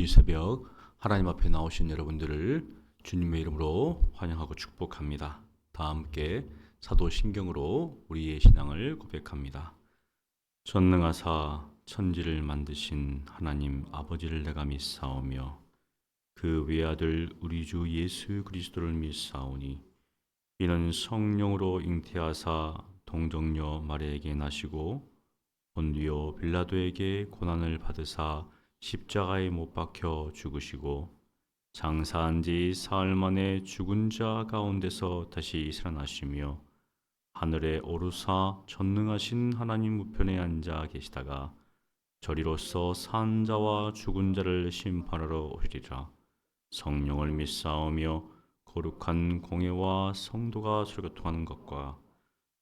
이 새벽 하나님 앞에 나오신 여러분들을 주님의 이름으로 환영하고 축복합니다. 다 함께 사도신경으로 우리의 신앙을 고백합니다. 전능하사 천지를 만드신 하나님 아버지를 내가 믿사오며 그 외아들 우리 주 예수 그리스도를 믿사오니 이는 성령으로 잉태하사 동정녀 마리아에게 나시고 본디오 빌라도에게 고난을 받으사 십자가에 못 박혀 죽으시고 장사한 지 사흘 만에 죽은 자 가운데서 다시 살아나시며 하늘에 오르사 전능하신 하나님 우편에 앉아 계시다가 저리로서 산 자와 죽은 자를 심판하러 오시리라. 성령을 믿사오며 거룩한 공회와 성도가 설교통하는 것과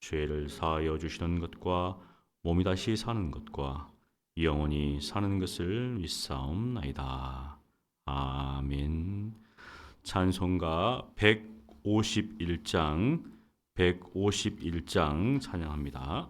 죄를 사하여 주시는 것과 몸이 다시 사는 것과 영원히 사는 것을 믿사옵나이다. 아멘. 찬송가 151장 찬양합니다.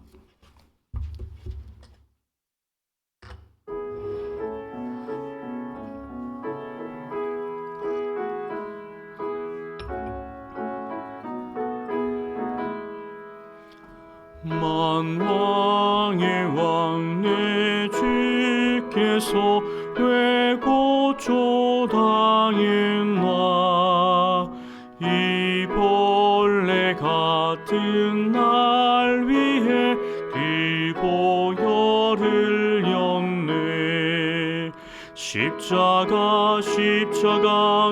만왕의 왕 내 주께서 왜 고초 당했나 이 벌레 같은 날 위해 그 보혈을 흘렸네. 십자가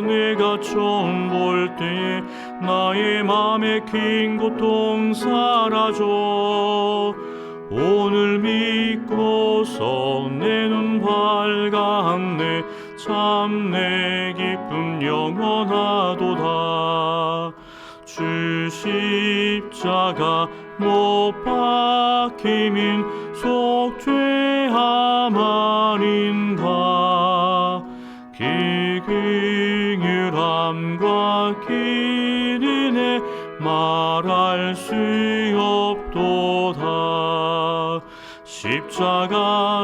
내가 처음 볼 때에 나의 맘에 큰 고통 사라져. 오늘 믿고서 내 눈 밝았네. 참 내 기쁨 영원하도다. 주 십자가 못 박힘인 속죄함 아닌가. 그 긍휼함과 그 은혜 말할 수 없도다.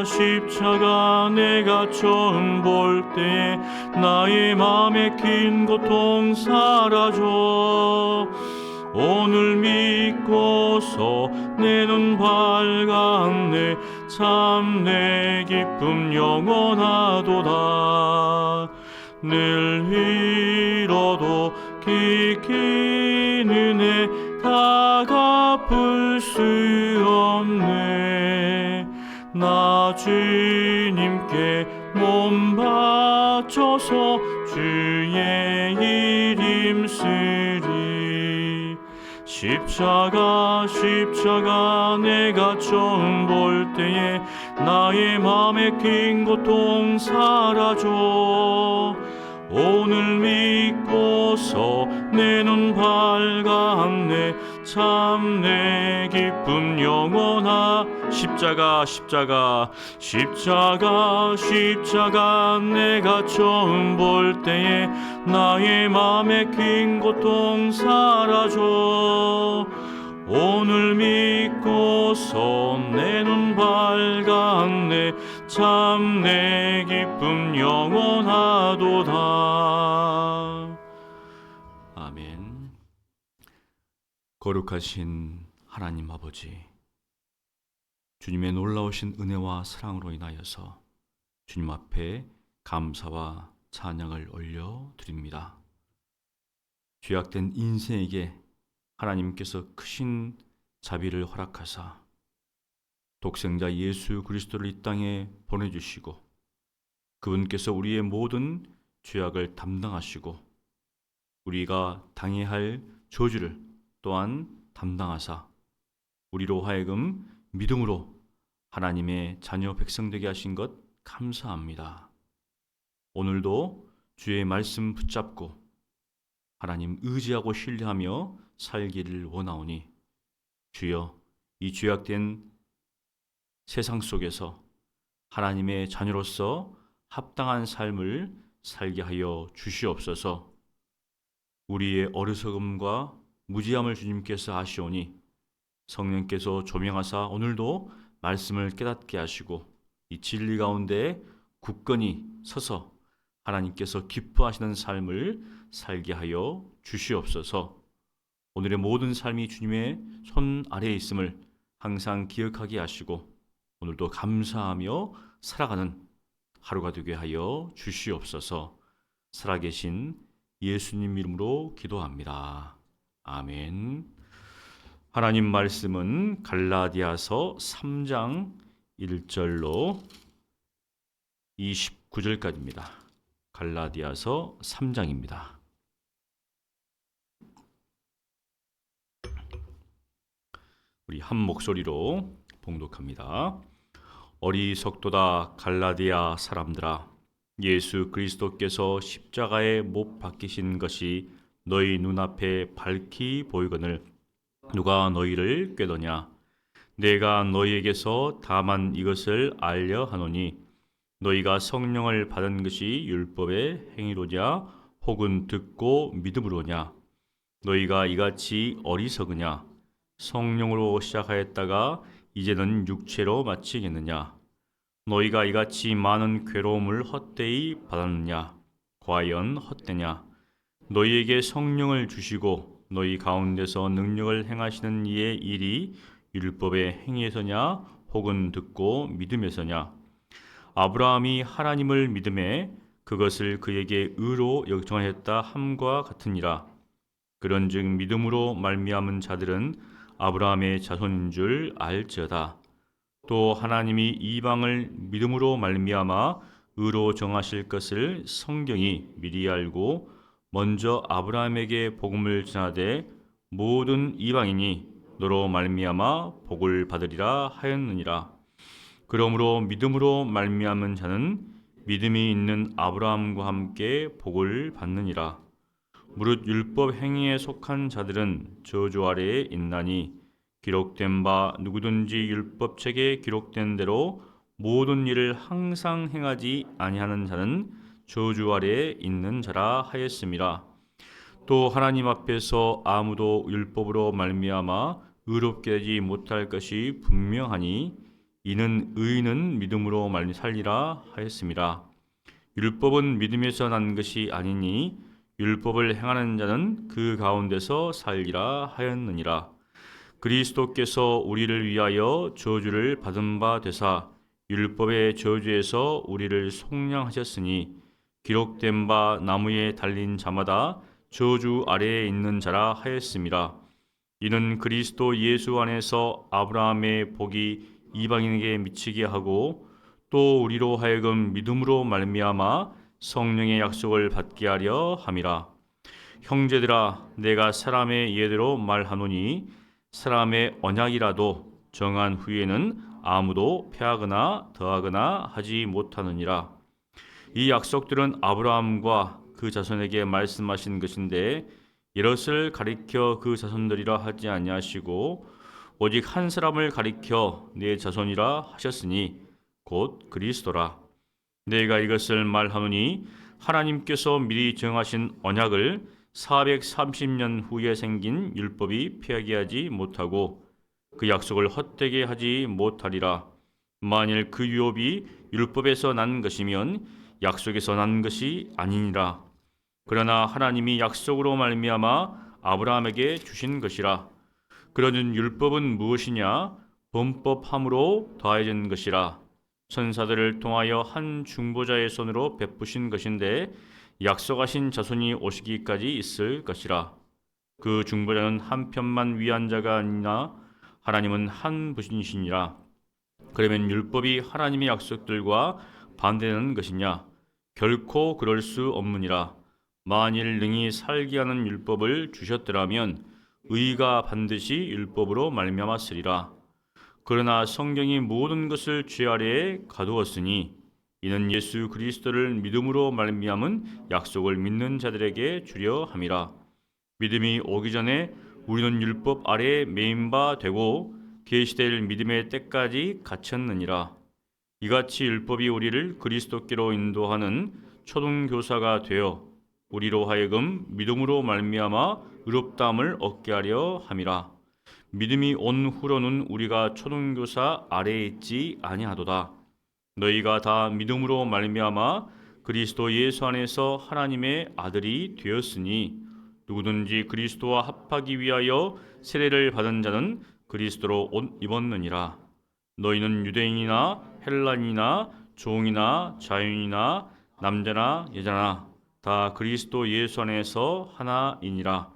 십자가 내가 처음 볼 때 나의 맘에 큰 고통 사라져. 오늘 믿고서 내 눈 밝았네. 참 내 기쁨 영원하도다. 늘 잃어도 그 큰 은혜 다 갚을 수 없네. 나 주님께 몸 바쳐서 주의 이름 쓰리. 십자가 내가 처음 볼 때에 나의 맘에 큰 고통 사라져. 오늘 믿고서 내 눈 밝았네. 참 내 기쁨 영원하. 십자가 내가 처음 볼 때에 나의 맘에 큰 고통 사라져. 오늘 믿고서 내 눈 밝았네. 참 내 기쁨 영원하도다. 아멘. 거룩하신 하나님 아버지, 주님의 놀라우신 은혜와 사랑으로 인하여서 주님 앞에 감사와 찬양을 올려드립니다. 죄악된 인생에게 하나님께서 크신 자비를 허락하사 독생자 예수 그리스도를 이 땅에 보내주시고 그분께서 우리의 모든 죄악을 담당하시고 우리가 당해야 할 저주를 또한 담당하사 우리로 하여금 믿음으로 하나님의 자녀 백성 되게 하신 것 감사합니다. 오늘도 주의 말씀 붙잡고 하나님 의지하고 신뢰하며 살기를 원하오니 주여 이 죄악된 세상 속에서 하나님의 자녀로서 합당한 삶을 살게 하여 주시옵소서. 우리의 어리석음과 무지함을 주님께서 아시오니 성령께서 조명하사 오늘도 말씀을 깨닫게 하시고 이 진리 가운데 굳건히 서서 하나님께서 기뻐하시는 삶을 살게 하여 주시옵소서. 오늘의 모든 삶이 주님의 손 아래에 있음을 항상 기억하게 하시고 오늘도 감사하며 살아가는 하루가 되게 하여 주시옵소서. 살아계신 예수님 이름으로 기도합니다. 아멘. 하나님 말씀은 갈라디아서 3장 1절로 29절까지입니다. 갈라디아서 3장입니다. 우리 한 목소리로 봉독합니다. 어리석도다 갈라디아 사람들아, 예수 그리스도께서 십자가에 못 박히신 것이 너희 눈앞에 밝히 보이거늘 누가 너희를 꾀더냐? 내가 너희에게서 다만 이것을 알려 하노니 너희가 성령을 받은 것이 율법의 행위로냐 혹은 듣고 믿음으로냐? 너희가 이같이 어리석으냐? 성령으로 시작하였다가 이제는 육체로 마치겠느냐? 너희가 이같이 많은 괴로움을 헛되이 받았느냐? 과연 헛되냐? 너희에게 성령을 주시고 너희 가운데서 능력을 행하시는 이의 일이 율법의 행위에서냐 혹은 듣고 믿음에서냐? 아브라함이 하나님을 믿음에 그것을 그에게 의로 역정하였다 함과 같으니라. 그런즉 믿음으로 말미암은 자들은 아브라함의 자손인 줄 알지어다. 또 하나님이 이방을 믿음으로 말미암아 의로 정하실 것을 성경이 미리 알고 먼저 아브라함에게 복음을 전하되 모든 이방인이 너로 말미암아 복을 받으리라 하였느니라. 그러므로 믿음으로 말미암은 자는 믿음이 있는 아브라함과 함께 복을 받느니라. 무릇 율법 행위에 속한 자들은 저주 아래에 있나니 기록된 바 누구든지 율법책에 기록된 대로 모든 일을 항상 행하지 아니하는 자는 저주 아래에 있는 자라 하였음이라. 또 하나님 앞에서 아무도 율법으로 말미암아 의롭게 되지 못할 것이 분명하니 이는 의인은 믿음으로 살리라 하였음이라. 율법은 믿음에서 난 것이 아니니 율법을 행하는 자는 그 가운데서 살리라 하였느니라. 그리스도께서 우리를 위하여 저주를 받은 바 되사 율법의 저주에서 우리를 속량하셨으니 기록된 바 나무에 달린 자마다 저주 아래에 있는 자라 하였음이라. 이는 그리스도 예수 안에서 아브라함의 복이 이방인에게 미치게 하고 또 우리로 하여금 믿음으로 말미암아 성령의 약속을 받게 하려 함이라. 형제들아, 내가 사람의 예대로 말하노니 사람의 언약이라도 정한 후에는 아무도 패하거나 더하거나 하지 못하느니라. 이 약속들은 아브라함과 그 자손에게 말씀하신 것인데 이것을 가리켜 그 자손들이라 하지 아니하시고 오직 한 사람을 가리켜 내 자손이라 하셨으니 곧 그리스도라. 내가 이것을 말하노니 하나님께서 미리 정하신 언약을 430년 후에 생긴 율법이 폐하게 하지 못하고 그 약속을 헛되게 하지 못하리라. 만일 그 유업이 율법에서 난 것이면 약속에서 난 것이 아니니라. 그러나 하나님이 약속으로 말미암아 아브라함에게 주신 것이라. 그러는 율법은 무엇이냐? 범법함으로 더해진 것이라. 천사들을 통하여 한 중보자의 손으로 베푸신 것인데 약속하신 자손이 오시기까지 있을 것이라. 그 중보자는 한 편만 위한 자가 아니나 하나님은 한 분이시니라. 그러면 율법이 하나님의 약속들과 반대되는 것이냐? 결코 그럴 수 없느니라. 만일 능히 살게 하는 율법을 주셨더라면 의가 반드시 율법으로 말미암았으리라. 그러나 성경이 모든 것을 죄 아래에 가두었으니 이는 예수 그리스도를 믿음으로 말미암은 약속을 믿는 자들에게 주려 함이라. 믿음이 오기 전에 우리는 율법 아래에 매인 바 되고 계시될 믿음의 때까지 갇혔느니라. 이같이 율법이 우리를 그리스도께로 인도하는 초등교사가 되어 우리로 하여금 믿음으로 말미암아 의롭다함을 얻게 하려 함이라. 믿음이 온 후로는 우리가 초등교사 아래에 있지 아니하도다. 너희가 다 믿음으로 말미암아 그리스도 예수 안에서 하나님의 아들이 되었으니 누구든지 그리스도와 합하기 위하여 세례를 받은 자는 그리스도로 옷 입었느니라. 너희는 유대인이나 헬라인이나 종이나 자유인이나 남자나 여자나 다 그리스도 예수 안에서 하나이니라.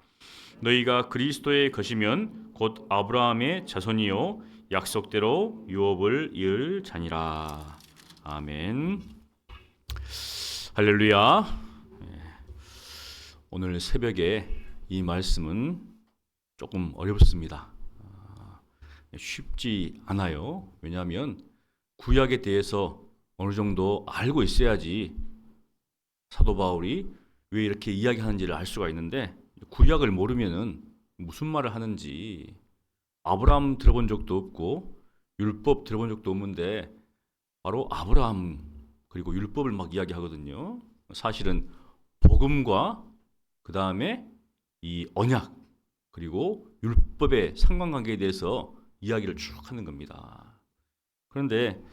너희가 그리스도의 것이면 곧 아브라함의 자손이요 약속대로 유업을 이을 자니라. 아멘. 할렐루야. 오늘 새벽에 이 말씀은 조금 어렵습니다. 쉽지 않아요. 왜냐하면 구약에 대해서 어느 정도 알고 있어야지 사도 바울이 왜 이렇게 이야기하는지를 알 수가 있는데, 구약을 모르면은 무슨 말을 하는지, 아브라함 들어본 적도 없고 율법 들어본 적도 없는데 바로 아브라함 그리고 율법을 막 이야기하거든요. 사실은 복음과 그 다음에 이 언약 그리고 율법의 상관관계에 대해서 이야기를 쭉 하는 겁니다. 그런데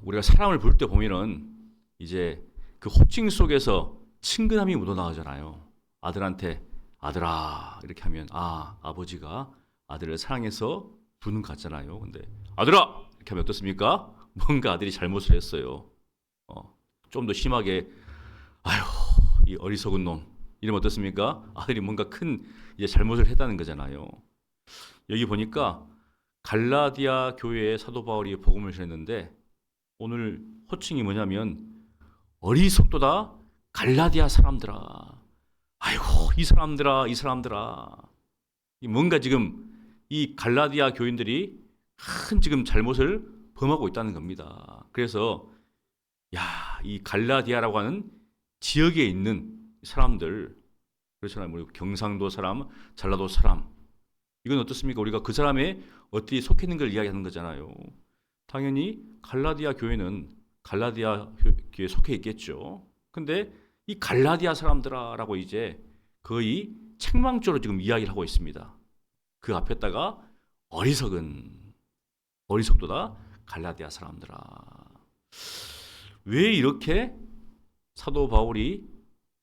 우리가 사람을 볼 때 보면은 이제 그 호칭 속에서 친근함이 묻어나오잖아요. 아들한테 아들아 이렇게 하면 아버지가 아들을 사랑해서 부르는 것 같잖아요. 근데 아들아 이렇게 하면 어떻습니까? 뭔가 아들이 잘못을 했어요. 좀 더 심하게 아휴 이 어리석은 놈 이러면 어떻습니까? 아들이 뭔가 큰 이제 잘못을 했다는 거잖아요. 여기 보니까 갈라디아 교회에 사도 바울이 복음을 전했는데 오늘 호칭이 뭐냐면 어리석도다 갈라디아 사람들아. 아이고 이 사람들아 뭔가 지금 이 갈라디아 교인들이 큰 지금 잘못을 범하고 있다는 겁니다. 그래서 이 갈라디아라고 하는 지역에 있는 사람들, 그렇잖아요. 뭐 경상도 사람, 전라도 사람, 이건 어떻습니까? 우리가 그 사람의 어떻게 속해 있는 걸 이야기하는 거잖아요. 당연히 갈라디아 교회는 갈라디아 교회에 속해 있겠죠. 근데 이 갈라디아 사람들아라고 이제 거의 책망조로 지금 이야기를 하고 있습니다. 그 앞에다가 어리석도다 갈라디아 사람들아. 왜 이렇게 사도 바울이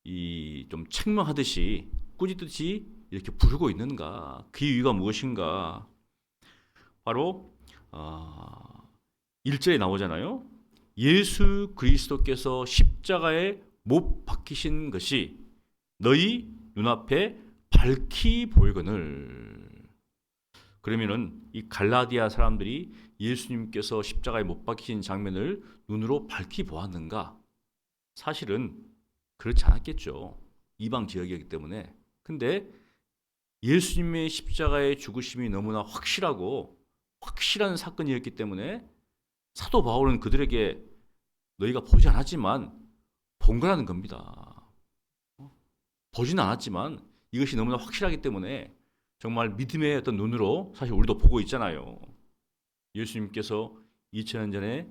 이 좀 책망하듯이 꾸짖듯이 이렇게 부르고 있는가? 그 이유가 무엇인가? 바로 1절에 나오잖아요. 예수 그리스도께서 십자가에 못 박히신 것이 너희 눈앞에 밝히 보이거늘. 그러면은 이 갈라디아 사람들이 예수님께서 십자가에 못 박히신 장면을 눈으로 밝히 보았는가? 사실은 그렇지 않았겠죠. 이방 지역이기 때문에. 근데 예수님의 십자가의 죽으심이 너무나 확실한 사건이었기 때문에 사도 바울은 그들에게 너희가 보지 않았지만 본 거라는 겁니다. 보지는 않았지만 이것이 너무나 확실하기 때문에 정말 믿음의 어떤 눈으로 사실 우리도 보고 있잖아요. 예수님께서 2000년 전에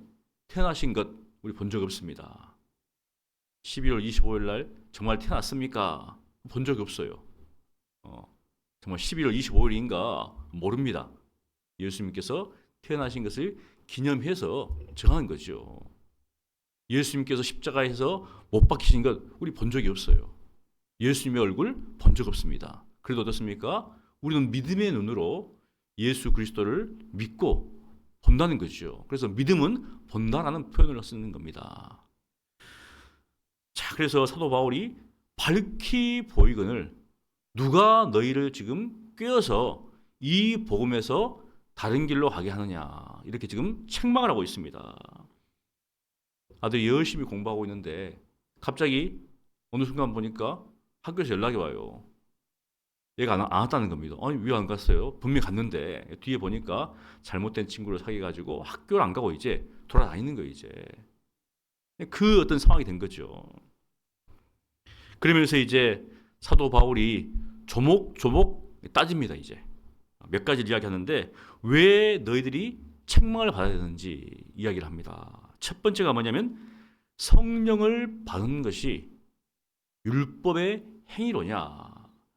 태어나신 것 우리 본 적 없습니다. 12월 25일 날 정말 태어났습니까? 본 적이 없어요. 정말 11월 25일인가 모릅니다. 예수님께서 태어나신 것을 기념해서 정한 거죠. 예수님께서 십자가에서 못 박히신 것 우리 본 적이 없어요. 예수님의 얼굴 본 적 없습니다. 그래도 어떻습니까? 우리는 믿음의 눈으로 예수 그리스도를 믿고 본다는 거죠. 그래서 믿음은 본다라는 표현을 쓰는 겁니다. 자, 그래서 사도 바울이 밝히 보이거늘 누가 너희를 지금 꿰어서 이 복음에서 다른 길로 가게 하느냐 이렇게 지금 책망을 하고 있습니다. 아들이 열심히 공부하고 있는데 갑자기 어느 순간 보니까 학교에서 연락이 와요. 얘가 안 왔다는 겁니다. 아니 왜 안 갔어요? 분명히 갔는데 뒤에 보니까 잘못된 친구를 사귀어가지고 학교를 안 가고 이제 돌아다니는 거예요. 이제 그 어떤 상황이 된 거죠. 그러면서 이제 사도 바울이 조목조목 따집니다. 이제 몇 가지를 이야기하는데 왜 너희들이 책망을 받아야 되는지 이야기를 합니다. 첫 번째가 뭐냐면 성령을 받은 것이 율법의 행위로냐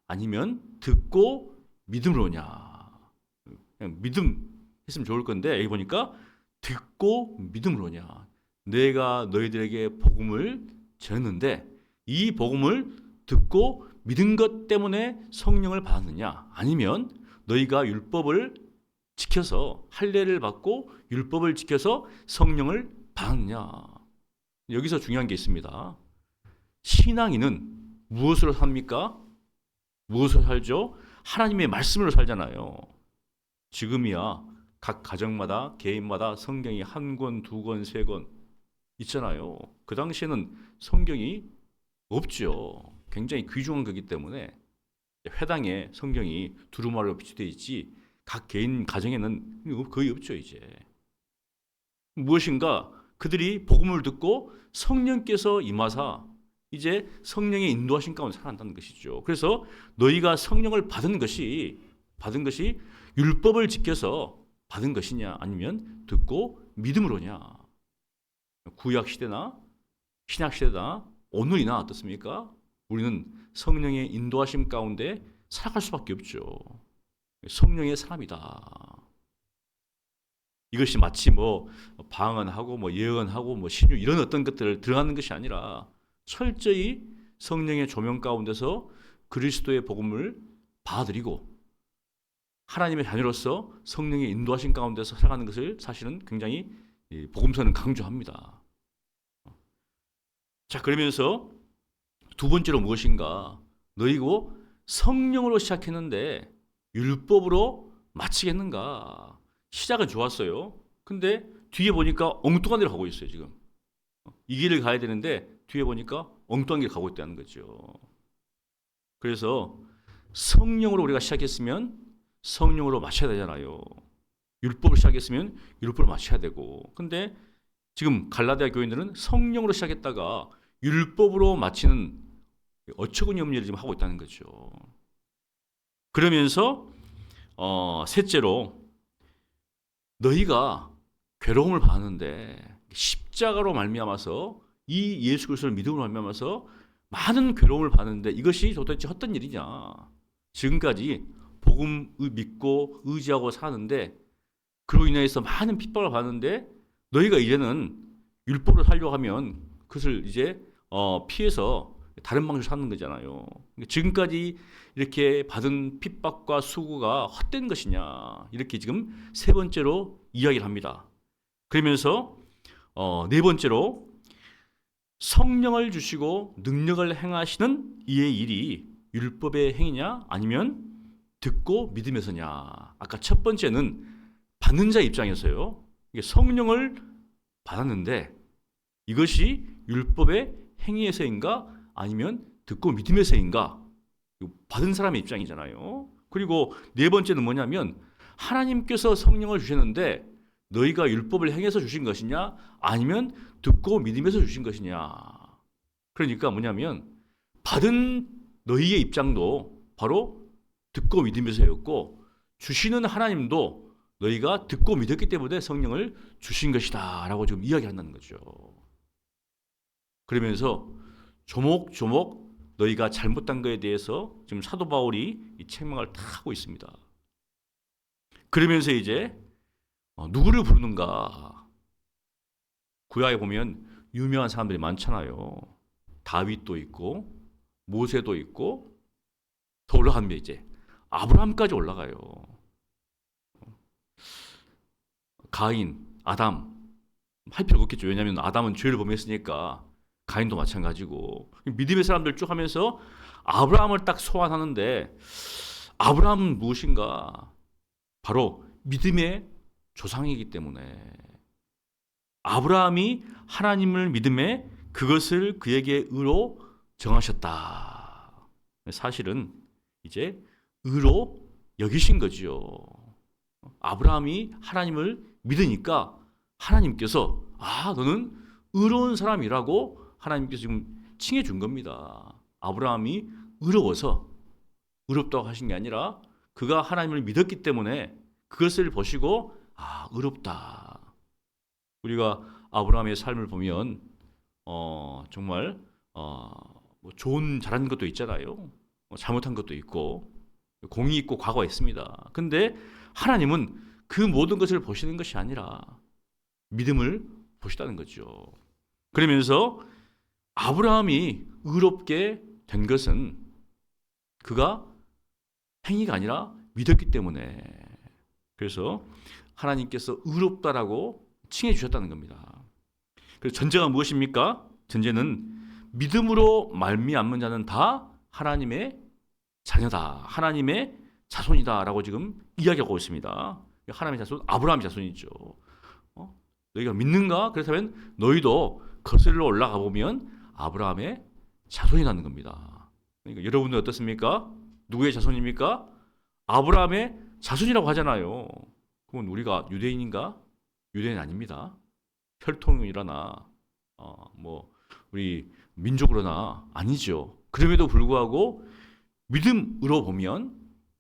아니면 듣고 믿음으로냐. 그냥 믿음 했으면 좋을 건데 여기 보니까 듣고 믿음으로냐. 내가 너희들에게 복음을 전했는데 이 복음을 듣고 믿은 것 때문에 성령을 받았느냐? 아니면 너희가 율법을 지켜서 할례를 받고 율법을 지켜서 성령을 받았느냐? 여기서 중요한 게 있습니다. 신앙인은 무엇으로 삽니까? 무엇으로 살죠? 하나님의 말씀으로 살잖아요. 지금이야 각 가정마다 개인마다 성경이 한 권, 두 권, 세 권 있잖아요. 그 당시에는 성경이 없죠. 굉장히 귀중한 거기 때문에 회당에 성경이 두루마리로 비치되어 있지 각 개인 가정에는 거의 없죠. 이제 무엇인가 그들이 복음을 듣고 성령께서 임하사 이제 성령의 인도하신 가운데 살아간다는 것이죠. 그래서 너희가 성령을 받은 것이 율법을 지켜서 받은 것이냐 아니면 듣고 믿음으로냐. 구약 시대나 신약 시대나 오늘이나 어떻습니까? 우리는 성령의 인도하심 가운데 살아갈 수밖에 없죠. 성령의 사람이다. 이것이 마치 방언하고 예언하고 신유 이런 어떤 것들을 들어가는 것이 아니라 철저히 성령의 조명 가운데서 그리스도의 복음을 받아들이고 하나님의 자녀로서 성령의 인도하신 가운데서 살아가는 것을 사실은 굉장히 복음서는 강조합니다. 자, 그러면서 두 번째로 무엇인가? 너희고 성령으로 시작했는데 율법으로 마치겠는가? 시작은 좋았어요. 근데 뒤에 보니까 엉뚱한 데로 가고 있어요, 지금. 이 길을 가야 되는데 뒤에 보니까 엉뚱한 길을 가고 있다는 거죠. 그래서 성령으로 우리가 시작했으면 성령으로 마쳐야 되잖아요. 율법을 시작했으면 율법을 마쳐야 되고. 근데 지금 갈라디아 교인들은 성령으로 시작했다가 율법으로 마치는 어처구니 없는 일을 지금 하고 있다는 거죠. 그러면서 셋째로 너희가 괴로움을 받았는데 십자가로 말미암아서 이 예수 그리스도를 믿음으로 말미암아서 많은 괴로움을 받았는데 이것이 도대체 어떤 일이냐. 지금까지 복음 믿고 의지하고 사는데 그로 인해서 많은 핍박을 받는데 너희가 이제는 율법을 살려고 하면 그것을 이제 피해서 다른 방식으로 사는 거잖아요. 지금까지 이렇게 받은 핍박과 수고가 헛된 것이냐. 이렇게 지금 세 번째로 이야기를 합니다. 그러면서 네 번째로 성령을 주시고 능력을 행하시는 이의 일이 율법의 행위냐 아니면 듣고 믿음에서냐. 아까 첫 번째는 받는 자 입장에서요. 성령을 받았는데 이것이 율법의 행위에서인가 아니면 듣고 믿음에서인가. 받은 사람의 입장이잖아요. 그리고 네 번째는 뭐냐면 하나님께서 성령을 주셨는데 너희가 율법을 행해서 주신 것이냐 아니면 듣고 믿음에서 주신 것이냐. 그러니까 뭐냐면 받은 너희의 입장도 바로 듣고 믿음에서였고 주시는 하나님도 너희가 듣고 믿었기 때문에 성령을 주신 것이다 라고 지금 이야기한다는 거죠. 그러면서 조목조목 너희가 잘못한 것에 대해서 지금 사도 바울이 이 책망을 다 하고 있습니다. 그러면서 이제 누구를 부르는가? 구약에 보면 유명한 사람들이 많잖아요. 다윗도 있고 모세도 있고 더 올라가면 이제 아브라함까지 올라가요. 가인, 아담 할 필요가 없겠죠. 왜냐하면 아담은 죄를 범했으니까 가인도 마찬가지고 믿음의 사람들 쭉 하면서 아브라함을 딱 소환하는데 아브라함은 무엇인가? 바로 믿음의 조상이기 때문에 아브라함이 하나님을 믿음에 그것을 그에게 의로 정하셨다. 사실은 이제 의로 여기신 거죠. 아브라함이 하나님을 믿으니까 하나님께서 너는 의로운 사람이라고 하나님께서 지금 칭해 준 겁니다. 아브라함이 의로워서 의롭다고 하신 게 아니라 그가 하나님을 믿었기 때문에 그것을 보시고 의롭다. 우리가 아브라함의 삶을 보면 정말 좋은 잘한 것도 있잖아요. 잘못한 것도 있고 공이 있고 과거가 있습니다. 근데 하나님은 그 모든 것을 보시는 것이 아니라 믿음을 보시다는 거죠. 그러면서 아브라함이 의롭게 된 것은 그가 행위가 아니라 믿었기 때문에, 그래서 하나님께서 의롭다라고 칭해 주셨다는 겁니다. 그래서 전제가 무엇입니까? 전제는 믿음으로 말미암는 자는 다 하나님의 자녀다, 하나님의 자손이다라고 지금 이야기하고 있습니다. 하나님의 자손, 아브라함의 자손이죠. 너희가 믿는가? 그렇다면 너희도 거슬러 올라가 보면 아브라함의 자손이라는 겁니다. 그러니까 여러분들 어떻습니까? 누구의 자손입니까? 아브라함의 자손이라고 하잖아요. 그건 우리가 유대인인가? 유대인 아닙니다. 혈통이라나 뭐 우리 민족으로나 아니죠. 그럼에도 불구하고 믿음으로 보면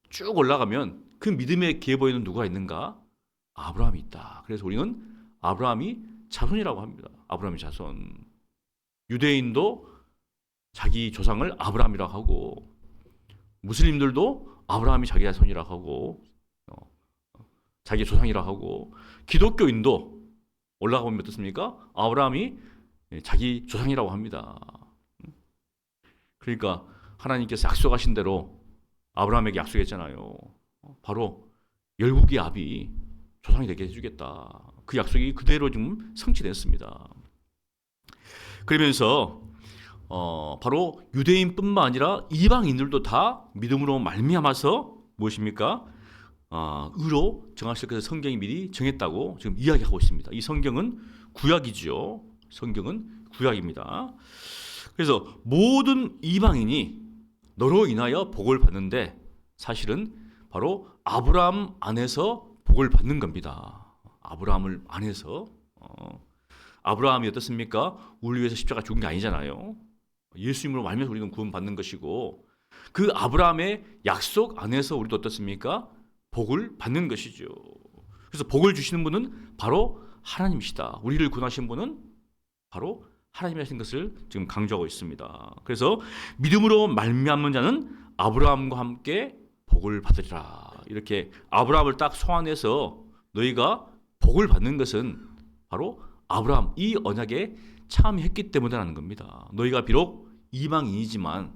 쭉 올라가면 그 믿음에 기해 보이는 누가 있는가? 아브라함이 있다. 그래서 우리는 아브라함이 자손이라고 합니다. 아브라함의 자손. 유대인도 자기 조상을 아브라함이라고 하고, 무슬림들도 아브라함이 자기 자손이라고 하고, 자기 조상이라고 하고, 기독교인도 올라가 보면 어떻습니까? 아브라함이 자기 조상이라고 합니다. 그러니까 하나님께서 약속하신 대로 아브라함에게 약속했잖아요. 바로 열국의 아비 조상이 되게 해주겠다. 그 약속이 그대로 지금 성취됐습니다. 그러면서 바로 유대인뿐만 아니라 이방인들도 다 믿음으로 말미암아서 무엇입니까? 의로 정하실 것을 성경이 미리 정했다고 지금 이야기하고 있습니다. 이 성경은 구약이죠. 성경은 구약입니다. 그래서 모든 이방인이 너로 인하여 복을 받는데 사실은 바로 아브라함 안에서 복을 받는 겁니다. 아브라함을 안에서. 아브라함이 어떻습니까? 우리 위해서 십자가 죽은 게 아니잖아요. 예수님으로 말미암아서 우리는 구원받는 것이고, 그 아브라함의 약속 안에서 우리도 어떻습니까? 복을 받는 것이죠. 그래서 복을 주시는 분은 바로 하나님이시다. 우리를 구원하신 분은 바로 하나님이신 것을 지금 강조하고 있습니다. 그래서 믿음으로 말미암는 자는 아브라함과 함께 복을 받으리라. 이렇게 아브라함을 딱 소환해서 너희가 복을 받는 것은 바로 아브라함, 이 언약에 참여했기 때문이라는 겁니다. 너희가 비록 이방인이지만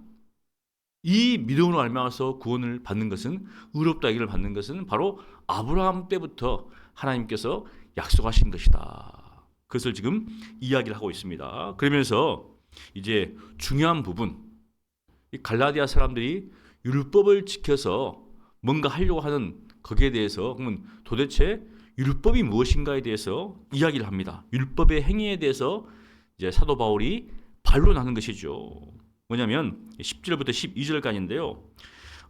이 믿음으로 말미암아서 구원을 받는 것은, 의롭다 하기를 받는 것은 바로 아브라함 때부터 하나님께서 약속하신 것이다. 그것을 지금 이야기를 하고 있습니다. 그러면서 이제 중요한 부분, 이 갈라디아 사람들이 율법을 지켜서 뭔가 하려고 하는 거기에 대해서, 그러면 도대체 율법이 무엇인가에 대해서 이야기를 합니다. 율법의 행위에 대해서 이제 사도 바울이 반론하는 것이죠. 뭐냐면 10절부터 12절까지인데요.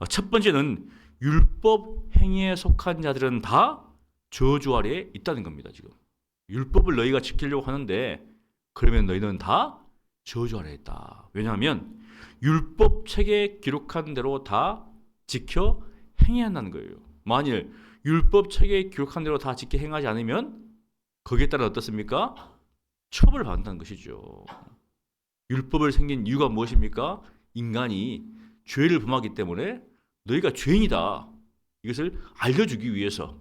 첫 번째는 율법 행위에 속한 자들은 다 저주 아래에 있다는 겁니다. 지금 율법을 너희가 지키려고 하는데 그러면 너희는 다 저주 아래에 있다. 왜냐하면 율법 책에 기록한 대로 다 지켜 행해야 한다는 거예요. 만일 율법 책에 기록한 대로 다 지켜 행하지 않으면 거기에 따라 어떻습니까? 처벌을 받는다는 것이죠. 율법을 생긴 이유가 무엇입니까? 인간이 죄를 범하기 때문에 너희가 죄인이다. 이것을 알려주기 위해서.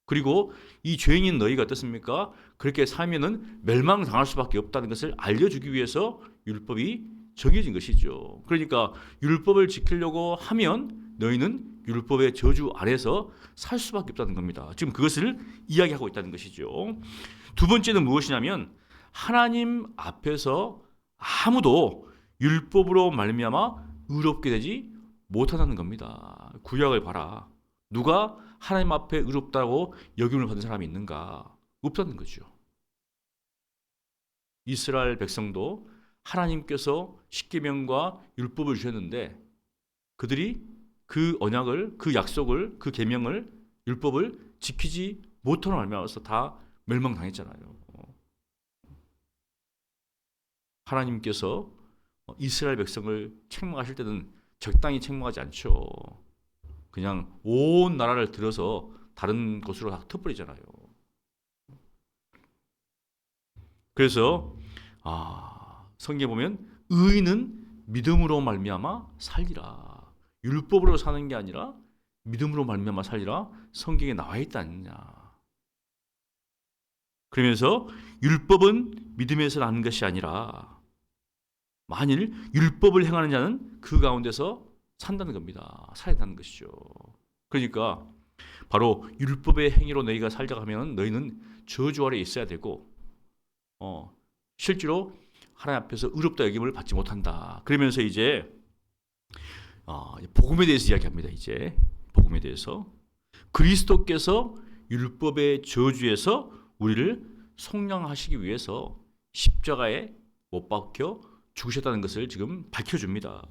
그리고 이 죄인인 너희가 어떻습니까? 그렇게 살면은 멸망당할 수밖에 없다는 것을 알려주기 위해서 율법이 정해진 것이죠. 그러니까 율법을 지키려고 하면 너희는 율법의 저주 아래서 살 수밖에 없다는 겁니다. 지금 그것을 이야기하고 있다는 것이죠. 두 번째는 무엇이냐면 하나님 앞에서 아무도 율법으로 말미암아 의롭게 되지 못한다는 겁니다. 구약을 봐라. 누가 하나님 앞에 의롭다고 여김을 받은 사람이 있는가? 없다는 거죠. 이스라엘 백성도 하나님께서 십계명과 율법을 주셨는데 그들이 그 언약을, 그 약속을, 그 계명을, 율법을 지키지 못하는 말미암아서 다 멸망당했잖아요. 하나님께서 이스라엘 백성을 책망하실 때는 적당히 책망하지 않죠. 그냥 온 나라를 들어서 다른 곳으로 다 터버리잖아요. 그래서 성경에 보면 의인은 믿음으로 말미암아 살리라. 율법으로 사는 게 아니라 믿음으로 말미암아 살리라. 성경에 나와 있지 않느냐. 그러면서 율법은 믿음에서 나는 것이 아니라 만일 율법을 행하는 자는 그 가운데서 산다는 겁니다. 살아야 한다는 것이죠. 그러니까 바로 율법의 행위로 너희가 살자고 하면 너희는 저주 아래 있어야 되고 실제로 하나님 앞에서 의롭다 여김을 받지 못한다. 그러면서 이제 복음에 대해서 이야기합니다. 이제 복음에 대해서 그리스도께서 율법의 저주에서 우리를 속량하시기 위해서 십자가에 못 박혀 죽으셨다는 것을 지금 밝혀줍니다.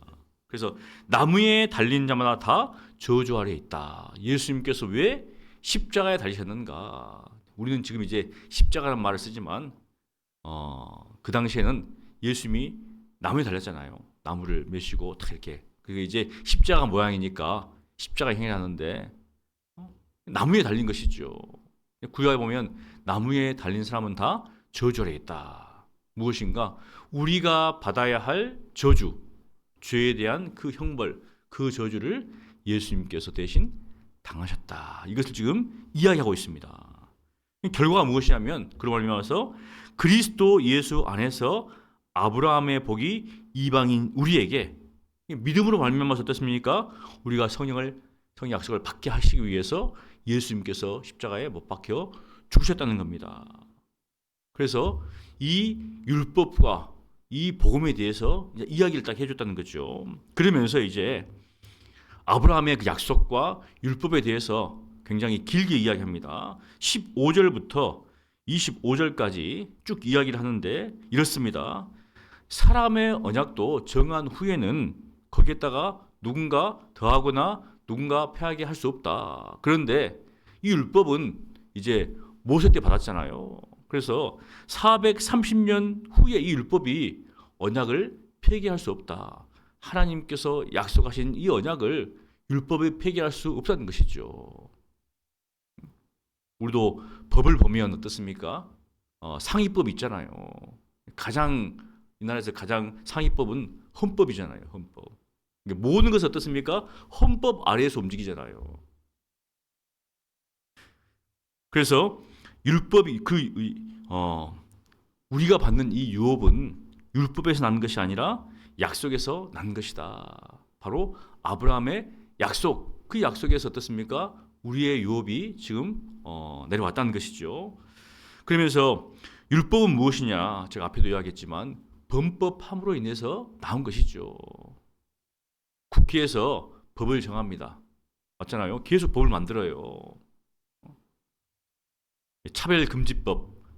그래서 나무에 달린 자마다 다 저주 아래 있다. 예수님께서 왜 십자가에 달리셨는가? 우리는 지금 이제 십자가라는 말을 쓰지만 그 당시에는 예수님이 나무에 달렸잖아요. 나무를 메시고 딱 이렇게 그게 이제 십자가 모양이니까 십자가 행위하는데 나무에 달린 것이죠. 구약에 보면 나무에 달린 사람은 다 저주 아래 있다. 무엇인가? 우리가 받아야 할 저주, 죄에 대한 그 형벌, 그 저주를 예수님께서 대신 당하셨다. 이것을 지금 이야기하고 있습니다. 결과가 무엇이냐면 그로 말미암아서 그리스도 예수 안에서 아브라함의 복이 이방인 우리에게 믿음으로 말미암아서 어떻습니까? 우리가 성령 약속을 받게 하시기 위해서 예수님께서 십자가에 못 박혀 죽으셨다는 겁니다. 그래서 이 율법과 이 복음에 대해서 이야기를 딱 해줬다는 거죠. 그러면서 이제 아브라함의 그 약속과 율법에 대해서 굉장히 길게 이야기합니다. 15절부터 25절까지 쭉 이야기를 하는데 이렇습니다. 사람의 언약도 정한 후에는 거기에다가 누군가 더하거나 누군가 패하게 할 수 없다. 그런데 이 율법은 이제 모세 때 받았잖아요. 그래서 430년 후에 이 율법이 언약을 폐기할 수 없다. 하나님께서 약속하신 이 언약을 율법에 폐기할 수 없다는 것이죠. 우리도 법을 보면 어떻습니까? 상위법 있잖아요. 이 나라에서 가장 상위법은 헌법이잖아요. 헌법. 모든 것은 어떻습니까? 헌법 아래에서 움직이잖아요. 그래서 율법이 우리가 받는 이 유업은 율법에서 난 것이 아니라 약속에서 난 것이다. 바로 아브라함의 약속, 그 약속에서 어떻습니까? 우리의 유업이 지금 내려왔다는 것이죠. 그러면서 율법은 무엇이냐? 제가 앞에도 이야기했지만 범법함으로 인해서 나온 것이죠. 국회에서 법을 정합니다. 맞잖아요. 계속 법을 만들어요.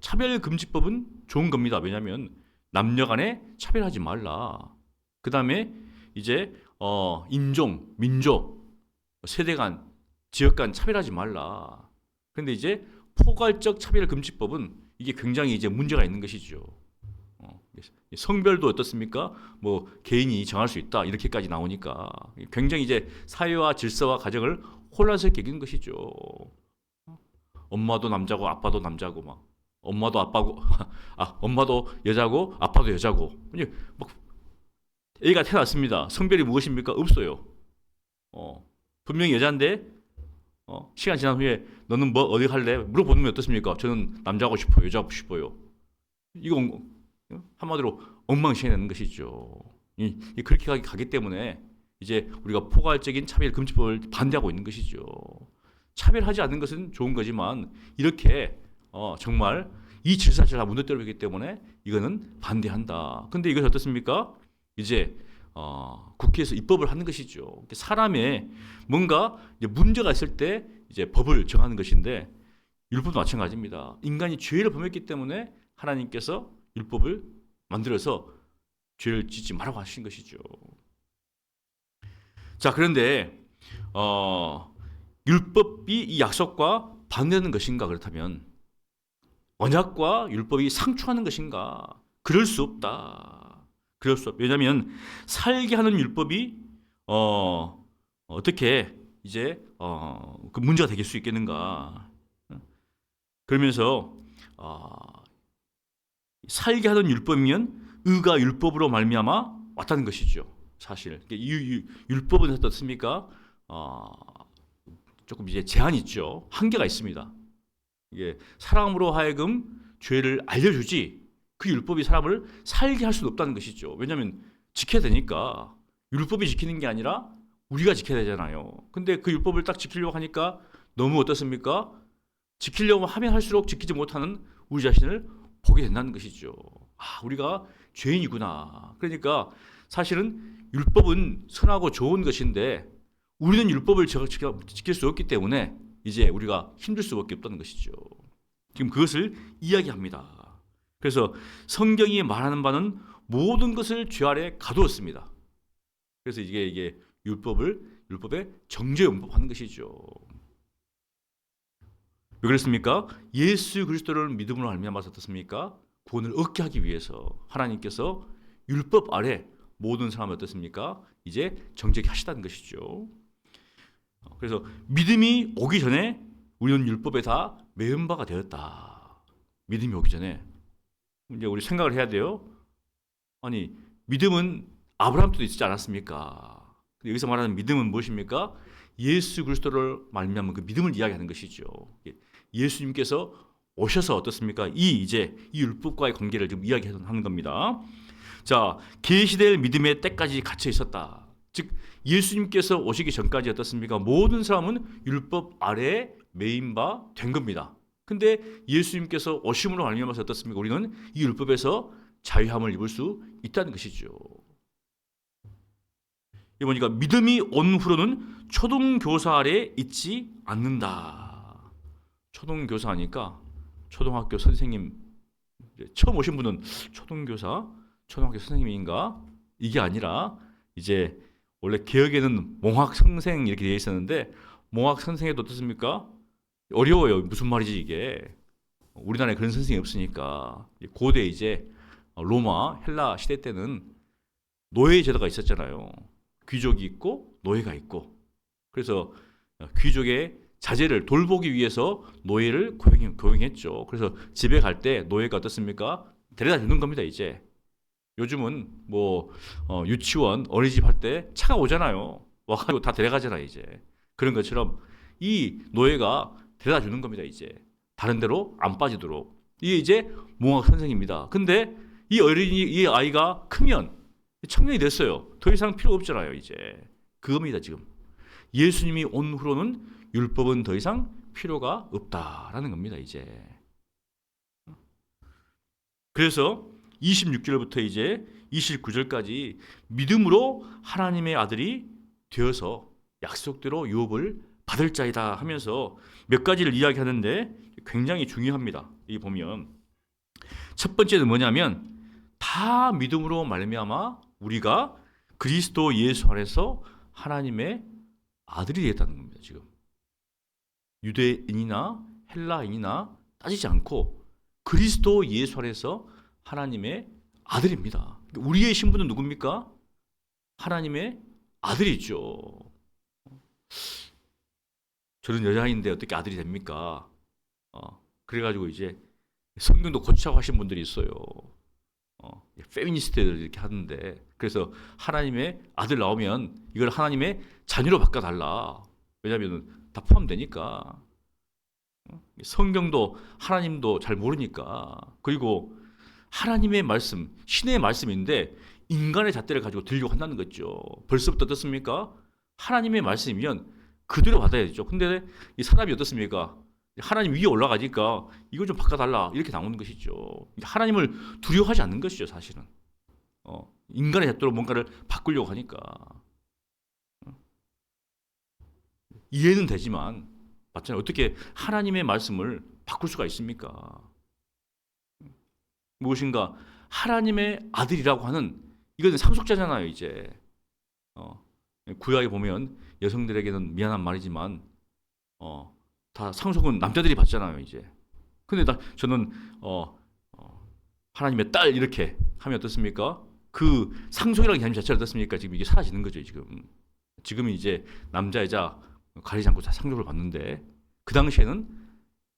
차별금지법은 좋은 겁니다. 왜냐하면 남녀 간에 차별하지 말라. 그 다음에 이제 인종, 민족, 세대 간, 지역 간 차별하지 말라. 그런데 이제 포괄적 차별금지법은 이게 굉장히 이제 문제가 있는 것이죠. 성별도 어떻습니까? 뭐 개인이 정할 수 있다 이렇게까지 나오니까 굉장히 이제 사회와 질서와 가정을 혼란스럽게 이기는 것이죠. 엄마도 남자고 아빠도 남자고 막 엄마도 아빠고 엄마도 여자고 아빠도 여자고 막 애가 태어났습니다. 성별이 무엇입니까? 없어요. 분명히 여자인데 시간 지난 후에 너는 뭐 어디 갈래? 물어보는 게 어떻습니까? 저는 남자하고 싶어요. 여자하고 싶어요. 이거 한마디로 엉망진창이 것이죠. 그렇게 가기 때문에 이제 우리가 포괄적인 차별금지법을 반대하고 있는 것이죠. 차별하지 않는 것은 좋은 거지만 이렇게 정말 이 질서 자체를 무너뜨리기 때문에 이거는 반대한다. 근데 이것이 어떻습니까? 이제 국회에서 입법을 하는 것이죠. 사람의 뭔가 이제 문제가 있을 때 이제 법을 정하는 것인데 율법도 마찬가지입니다. 인간이 죄를 범했기 때문에 하나님께서 율법을 만들어서 죄를 짓지 말라고 하신 것이죠. 자, 그런데 율법이 이 약속과 반대하는 것인가? 그렇다면 언약과 율법이 상충하는 것인가? 그럴 수 없다. 그럴 수 없다. 왜냐하면 살게 하는 율법이 어떻게 이제 그 문제가 될 수 있겠는가? 그러면서 살게 하던 율법이면 의가 율법으로 말미암아 왔다는 것이죠. 사실 율법은 어떻습니까? 조금 이제 제한이 있죠. 한계가 있습니다. 이게 사람으로 하여금 죄를 알려주지 그 율법이 사람을 살게 할 수는 없다는 것이죠. 왜냐하면 지켜야 되니까. 율법이 지키는 게 아니라 우리가 지켜야 되잖아요. 근데 그 율법을 딱 지키려고 하니까 너무 어떻습니까? 지키려고 하면 할수록 지키지 못하는 우리 자신을 보게 된다는 것이죠. 우리가 죄인이구나. 그러니까 사실은 율법은 선하고 좋은 것인데 우리는 율법을 지킬 수 없기 때문에 이제 우리가 힘들 수밖에 없다는 것이죠. 지금 그것을 이야기합니다. 그래서 성경이 말하는 바는 모든 것을 죄 아래 가두었습니다. 그래서 이게 율법의 정죄용법하는 것이죠. 왜 그렇습니까? 예수 그리스도를 믿음으로 말미암아서 어떻습니까? 구원을 얻게 하기 위해서 하나님께서 율법 아래 모든 사람을 어떻습니까? 이제 정죄케 하시다는 것이죠. 그래서 믿음이 오기 전에 우리는 율법에 다 매은 바가 되었다. 믿음이 오기 전에 이제 우리 생각을 해야 돼요. 아니 믿음은 아브라함 때도 있지 않았습니까? 여기서 말하는 믿음은 무엇입니까? 예수 그리스도를 말미암은 그 믿음을 이야기하는 것이죠. 예수님께서 오셔서 어떻습니까? 이 율법과의 관계를 지금 이야기하는 겁니다. 자, 계시될 믿음의 때까지 갇혀 있었다. 즉 예수님께서 오시기 전까지 어떻습니까? 모든 사람은 율법 아래에 매인 바 된 겁니다. 근데 예수님께서 오심으로 말미암아서 어떻습니까? 우리는 이 율법에서 자유함을 입을 수 있다는 것이죠. 이 보니까 믿음이 온 후로는 초등교사 아래에 있지 않는다. 초등교사니까 초등학교 선생님, 처음 오신 분은 초등교사, 초등학교 선생님인가? 이게 아니라 이제 원래 개혁에는 몽학 선생 이렇게 되어 있었는데 몽학 선생에도 어떻습니까? 어려워요. 무슨 말이지 이게? 우리나라에 그런 선생이 없으니까. 고대 이제 로마, 헬라 시대 때는 노예 제도가 있었잖아요. 귀족이 있고 노예가 있고. 그래서 귀족의 자제를 돌보기 위해서 노예를 고용했죠. 그래서 집에 갈 때 노예가 어떻습니까? 데려다 주는 겁니다. 이제 요즘은 유치원, 어린이집 할 때 차가 오잖아요. 와가지고 다 데려가잖아요. 이제 그런 것처럼 이 노예가 데려다 주는 겁니다. 이제 다른 데로 안 빠지도록. 이게 이제 몽학 선생입니다. 근데 이 아이가 크면 청년이 됐어요. 더 이상 필요 없잖아요. 이제 그겁니다. 지금 예수님이 온 후로는 율법은 더 이상 필요가 없다라는 겁니다. 이제 그래서 26절부터 이제 29절까지 믿음으로 하나님의 아들이 되어서 약속대로 유업을 받을 자이다 하면서 몇 가지를 이야기하는데 굉장히 중요합니다. 이 보면 첫 번째는 뭐냐면 다 믿음으로 말미암아 우리가 그리스도 예수 안에서 하나님의 아들이 되었다는 겁니다. 지금 유대인이나 헬라인이나 따지지 않고 그리스도 예수 안에서 하나님의 아들입니다. 우리의 신분은 누굽니까? 하나님의 아들이죠. 저는 여자인데 어떻게 아들이 됩니까? 그래가지고 이제 성경도 고치자고 하신 분들이 있어요. 페미니스트들 이렇게 하는데 그래서 하나님의 아들 나오면 이걸 하나님의 자녀로 바꿔달라. 왜냐하면 다 포함되니까. 성경도 하나님도 잘 모르니까. 그리고 하나님의 말씀, 신의 말씀인데 인간의 잣대를 가지고 들려고 한다는 거죠. 벌써부터 어떻습니까? 하나님의 말씀이면 그대로 받아야 되죠. 근데 이 사람이 어떻습니까? 하나님 위에 올라가니까 이걸 좀 바꿔달라 이렇게 나오는 것이죠. 하나님을 두려워하지 않는 것이죠. 사실은 인간의 잣대로 뭔가를 바꾸려고 하니까 이해는 되지만 맞잖아요. 어떻게 하나님의 말씀을 바꿀 수가 있습니까? 무엇인가 하나님의 아들이라고 하는 이건 상속자잖아요. 이제 구약에 보면 여성들에게는 미안한 말이지만 다 상속은 남자들이 받잖아요. 이제 근데 저는 하나님의 딸 이렇게 하면 어떻습니까? 그 상속이라는 개념 자체가 어떻습니까? 지금 이게 사라지는 거죠. 지금은 이제 남자 여자 가리지 않고 다 상속을 받는데 그 당시에는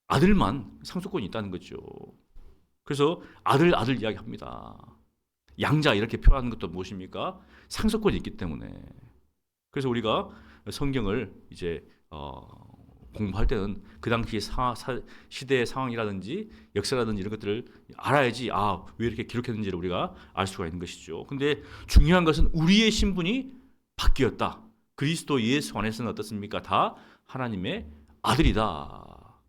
아들만 상속권이 있다는 거죠. 그래서 아들 이야기합니다. 양자 이렇게 표현하는 것도 무엇입니까? 상속권이 있기 때문에. 그래서 우리가 성경을 이제 공부할 때는 그 당시 시대의 상황이라든지 역사라든지 이런 것들을 알아야지 왜 이렇게 기록했는지를 우리가 알 수가 있는 것이죠. 근데 중요한 것은 우리의 신분이 바뀌었다. 그리스도 예수 안에서는 어떻습니까? 다 하나님의 아들이다.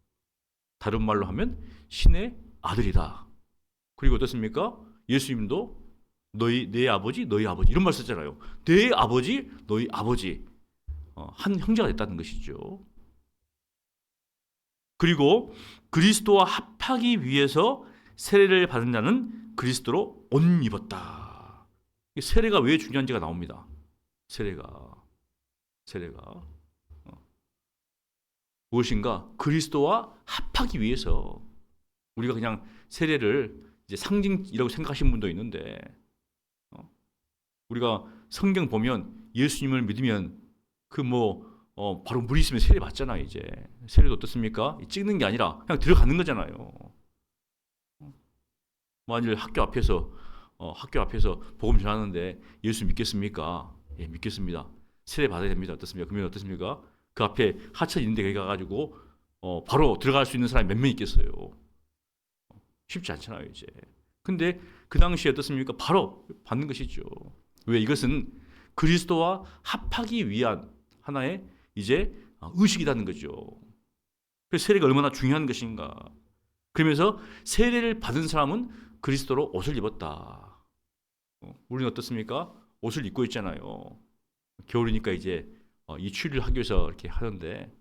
다른 말로 하면 신의 아들이다. 그리고 어떻습니까? 예수님도 내 아버지, 너희 아버지 이런 말 썼잖아요. 내 아버지, 너희 아버지 한 형제가 됐다는 것이죠. 그리고 그리스도와 합하기 위해서 세례를 받은 자는 그리스도로 옷 입었다. 세례가 왜 중요한지가 나옵니다. 세례가 무엇인가? 그리스도와 합하기 위해서. 우리가 그냥 세례를 이제 상징이라고 생각하시는 분도 있는데 우리가 성경 보면 예수님을 믿으면 바로 물이 있으면 세례 받잖아요. 이제 세례도 어떻습니까? 찍는 게 아니라 그냥 들어가는 거잖아요. 만일 학교 앞에서 복음 전하는데 예수 믿겠습니까? 예, 믿겠습니다. 세례 받아야 됩니다. 어떻습니까? 그러면 어떻습니까? 그 앞에 하천 있는데 거기 가가지고 바로 들어갈 수 있는 사람이 몇 명 있겠어요? 쉽지 않잖아요, 이제. 근데 그 당시에 어떻습니까? 바로 받는 것이죠. 왜? 이것은 그리스도와 합하기 위한 하나의 이제 의식이라는 거죠. 그래서 세례가 얼마나 중요한 것인가. 그러면서 세례를 받은 사람은 그리스도로 옷을 입었다. 우리는 어떻습니까? 옷을 입고 있잖아요. 겨울이니까 이제 이 추리를 하기 위해서 이렇게 하는데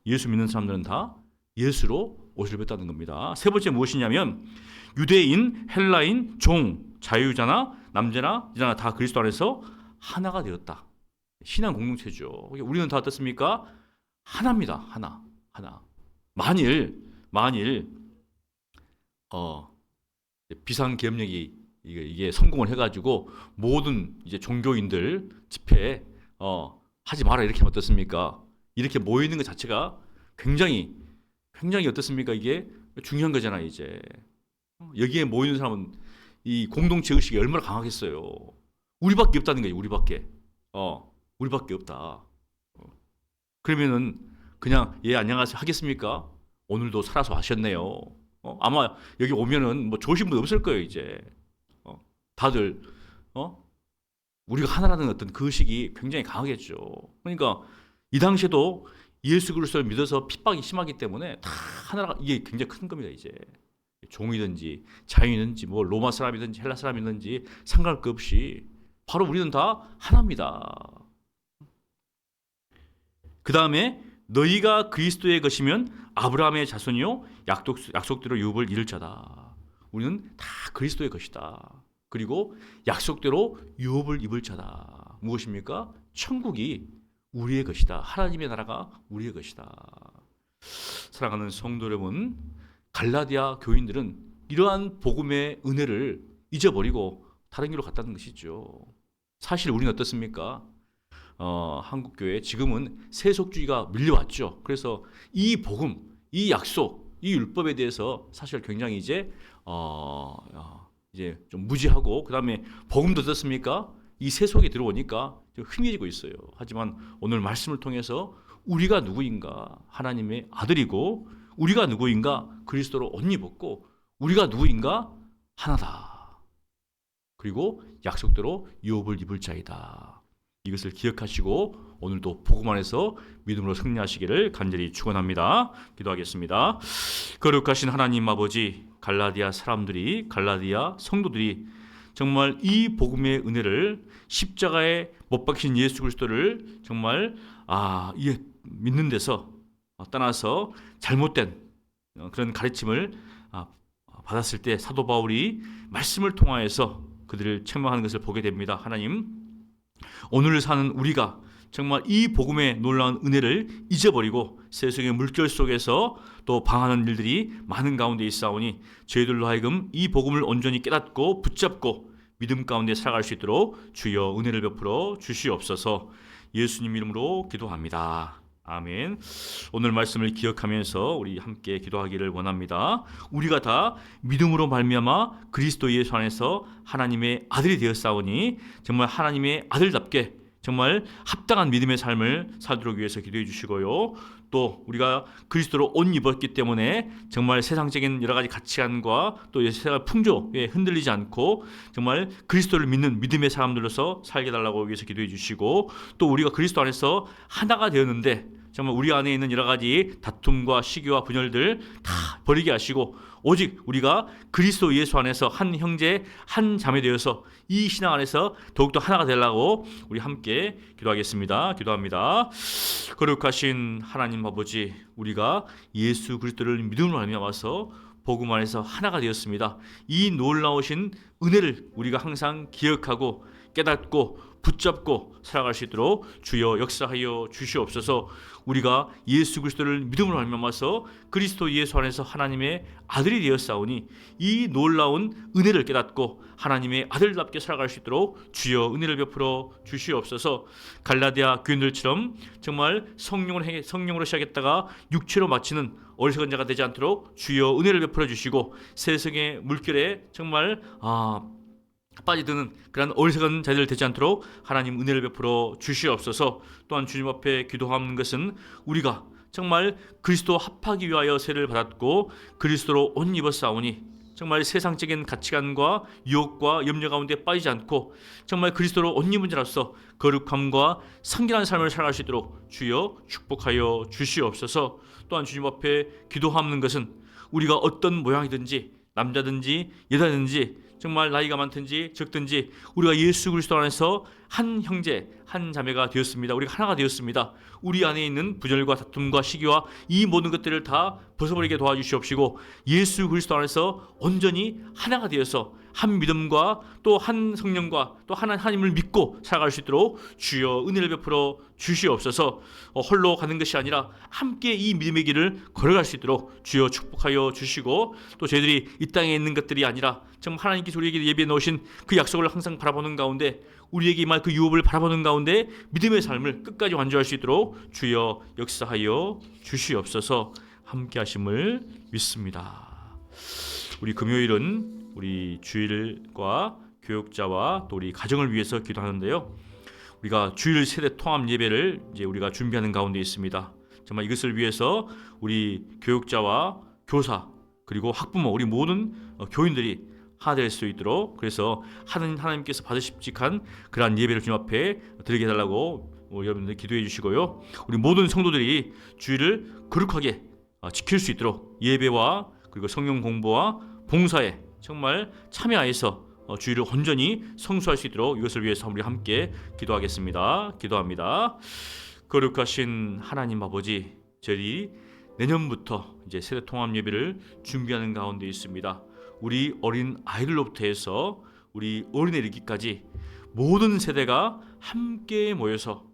예수 믿는 사람들은 다 예수로 옷을 입었다는 겁니다. 세 번째 무엇이냐면 유대인, 헬라인, 종, 자유자나 남자나 여자나 다 그리스도 안에서 하나가 되었다. 신앙 공동체죠. 우리는 다 어떻습니까? 하나입니다. 하나. 만일 비상계엄령이 이게 성공을 해가지고 모든 이제 종교인들 집회 하지 마라 이렇게 하면 어떻습니까? 이렇게 모이는 것 자체가 굉장히 어떻습니까? 이게 중요한 거잖아요. 이제 여기에 모이는 사람은 이 공동체 의식이 얼마나 강하겠어요. 우리밖에 없다는 거예요. 우리밖에 없다. 그러면은 그냥 안녕하세요 하겠습니까? 오늘도 살아서 하셨네요. 아마 여기 오면은 좋으신 분 없을 거예요. 이제 다들 우리가 하나라는 어떤 그 의식이 굉장히 강하겠죠. 그러니까 이 당시에도 예수 그리스도를 믿어서 핍박이 심하기 때문에 다 하나가 이게 굉장히 큰 겁니다. 이제 종이든지 자유인든지 로마 사람이든지 헬라 사람이든지 상관할 것 없이 바로 우리는 다 하나입니다. 그 다음에 너희가 그리스도의 것이면 아브라함의 자손이요 약속대로 유업을 이룰 자다. 우리는 다 그리스도의 것이다. 그리고 약속대로 유업을 입을 자다. 무엇입니까? 천국이 우리의 것이다. 하나님의 나라가 우리의 것이다. 사랑하는 성도 여러분, 갈라디아 교인들은 이러한 복음의 은혜를 잊어버리고 다른 길로 갔다는 것이죠. 사실 우리는 어떻습니까? 한국교회 지금은 세속주의가 밀려왔죠. 그래서 이 복음, 이 약속, 이 율법에 대해서 사실 굉장히 이제 좀 무지하고 그다음에 복음도 어떻습니까? 이 세속에 들어오니까 좀 흥해지고 있어요. 하지만 오늘 말씀을 통해서 우리가 누구인가? 하나님의 아들이고 우리가 누구인가? 그리스도로 옷 입었고 우리가 누구인가? 하나다. 그리고 약속대로 유업을 입을 자이다. 이것을 기억하시고 오늘도 복음 안에서 믿음으로 승리하시기를 간절히 축원합니다. 기도하겠습니다. 거룩하신 하나님 아버지, 갈라디아 성도들이 정말 이 복음의 은혜를 십자가에 못 박히신 예수 그리스도를 정말 믿는 데서 떠나서 잘못된 그런 가르침을 받았을 때 사도 바울이 말씀을 통하여서 그들을 책망하는 것을 보게 됩니다. 하나님, 오늘 사는 우리가 정말 이 복음의 놀라운 은혜를 잊어버리고 세상의 물결 속에서 또 방황하는 일들이 많은 가운데 있사오니 저희들로 하여금 이 복음을 온전히 깨닫고 붙잡고 믿음 가운데 살아갈 수 있도록 주여 은혜를 베풀어 주시옵소서. 예수님 이름으로 기도합니다. 아멘. 오늘 말씀을 기억하면서 우리 함께 기도하기를 원합니다. 우리가 다 믿음으로 말미암아 그리스도 예수 안에서 하나님의 아들이 되었사오니 정말 하나님의 아들답게 정말 합당한 믿음의 삶을 살도록 위해서 기도해 주시고요. 또 우리가 그리스도로 옷 입었기 때문에 정말 세상적인 여러 가지 가치관과 또 세상 풍조에 흔들리지 않고 정말 그리스도를 믿는 믿음의 사람들로서 살게 달라고 위해서 기도해 주시고, 또 우리가 그리스도 안에서 하나가 되었는데 정말 우리 안에 있는 여러 가지 다툼과 시기와 분열들 다 버리게 하시고 오직 우리가 그리스도 예수 안에서 한 형제 한 자매 되어서 이 신앙 안에서 더욱더 하나가 되려고 우리 함께 기도하겠습니다. 기도합니다. 거룩하신 하나님 아버지, 우리가 예수 그리스도를 믿음으로 말미암아서 복음 안에서 하나가 되었습니다. 이 놀라우신 은혜를 우리가 항상 기억하고 깨닫고 붙잡고 살아갈 수 있도록 주여 역사하여 주시옵소서. 우리가 예수 그리스도를 믿음으로 말미암아서 그리스도 예수 안에서 하나님의 아들이 되었사오니 이 놀라운 은혜를 깨닫고 하나님의 아들답게 살아갈 수 있도록 주여 은혜를 베풀어 주시옵소서. 갈라디아 교인들처럼 정말 성령으로 시작했다가 육체로 마치는 어리석은 자가 되지 않도록 주여 은혜를 베풀어 주시고, 세상의 물결에 정말 빠지드는 그런 어리석은 자들 되지 않도록 하나님 은혜를 베풀어 주시옵소서. 또한 주님 앞에 기도하는 것은 우리가 정말 그리스도 합하기 위하여 세를 받았고 그리스도로 옷 입었사오니 정말 세상적인 가치관과 유혹과 염려 가운데 빠지지 않고 정말 그리스도로 옷 입은 자로서 거룩함과 상결한 삶을 살아갈 수 있도록 주여 축복하여 주시옵소서. 또한 주님 앞에 기도하는 것은 우리가 어떤 모양이든지 남자든지 여자든지 정말 나이가 많든지 적든지 우리가 예수 그리스도 안에서 한 형제 한 자매가 되었습니다. 우리가 하나가 되었습니다. 우리 안에 있는 분열과 다툼과 시기와 이 모든 것들을 다 벗어버리게 도와주시옵시고 예수 그리스도 안에서 온전히 하나가 되어서 한 믿음과 또 한 성령과 또 하나님을 믿고 살아갈 수 있도록 주여 은혜를 베풀어 주시옵소서. 홀로 가는 것이 아니라 함께 이 믿음의 길을 걸어갈 수 있도록 주여 축복하여 주시고, 또 저희들이 이 땅에 있는 것들이 아니라 정말 하나님께서 우리에게 예비해 놓으신 그 약속을 항상 바라보는 가운데 우리에게 임할 그 유업을 바라보는 가운데 믿음의 삶을 끝까지 완주할 수 있도록 주여 역사하여 주시옵소서. 함께 하심을 믿습니다. 우리 금요일은 우리 주일과 교육자와 또 우리 가정을 위해서 기도하는데요. 우리가 주일 세대 통합 예배를 이제 우리가 준비하는 가운데 있습니다. 정말 이것을 위해서 우리 교육자와 교사 그리고 학부모 우리 모든 교인들이 하나 될 수 있도록, 그래서 하나님께서 받으십직한 그러한 예배를 주님 앞에 드리게 해달라고 여러분들 기도해 주시고요. 우리 모든 성도들이 주일을 거룩하게 지킬 수 있도록 예배와 그리고 성경 공부와 봉사에 정말 참여하여서 주일을 온전히 성수할 수 있도록 이것을 위해서 우리 함께 기도하겠습니다. 기도합니다. 거룩하신 하나님 아버지, 저희 내년부터 이제 세대 통합 예배를 준비하는 가운데 있습니다. 우리 어린 아이들로부터 해서 우리 어린애 이르기까지 모든 세대가 함께 모여서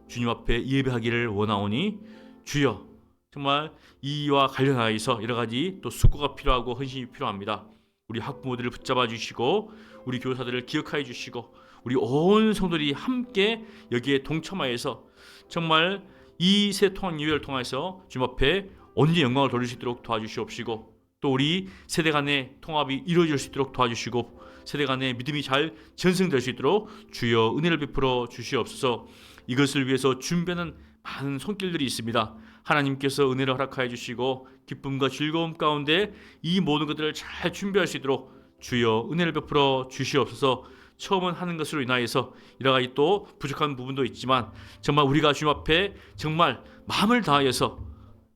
주님 앞에 예배하기를 원하오니 주여 정말 이와 관련하여서 여러 가지 또 수고가 필요하고 헌신이 필요합니다. 우리 학부모들을 붙잡아 주시고 우리 교사들을 기억하여 주시고 우리 온 성도들이 함께 여기에 동참하여서 정말 이 세대 통합 예배를 통해서 주님 앞에 온전히 영광을 돌릴 수 있도록 도와주시옵시고, 또 우리 세대 간의 통합이 이루어질 수 있도록 도와주시고 세대 간의 믿음이 잘 전승될 수 있도록 주여 은혜를 베풀어 주시옵소서. 이것을 위해서 준비하는 많은 손길들이 있습니다. 하나님께서 은혜를 허락하여 주시고 기쁨과 즐거움 가운데 이 모든 것들을 잘 준비할 수 있도록 주여 은혜를 베풀어 주시옵소서. 처음은 하는 것으로 인하여서 여러 가지 또 부족한 부분도 있지만 정말 우리가 주님 앞에 정말 마음을 다하여서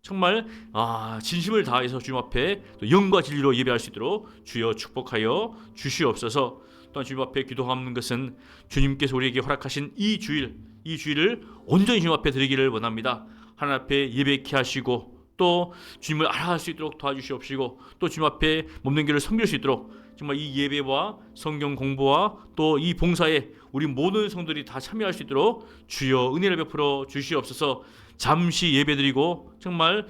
정말 진심을 다해서 주님 앞에 또 영과 진리로 예배할 수 있도록 주여 축복하여 주시옵소서. 또한 주님 앞에 기도하는 것은 주님께서 우리에게 허락하신 이 주일을 온전히 주님 앞에 드리기를 원합니다. 하나님 앞에 예배케 하시고 또 주님을 알아갈 수 있도록 도와주시옵시고, 또 주님 앞에 몸된 길을 섬길 수 있도록 정말 이 예배와 성경 공부와 또 이 봉사에 우리 모든 성도들이 다 참여할 수 있도록 주여 은혜를 베풀어 주시옵소서. 잠시 예배드리고 정말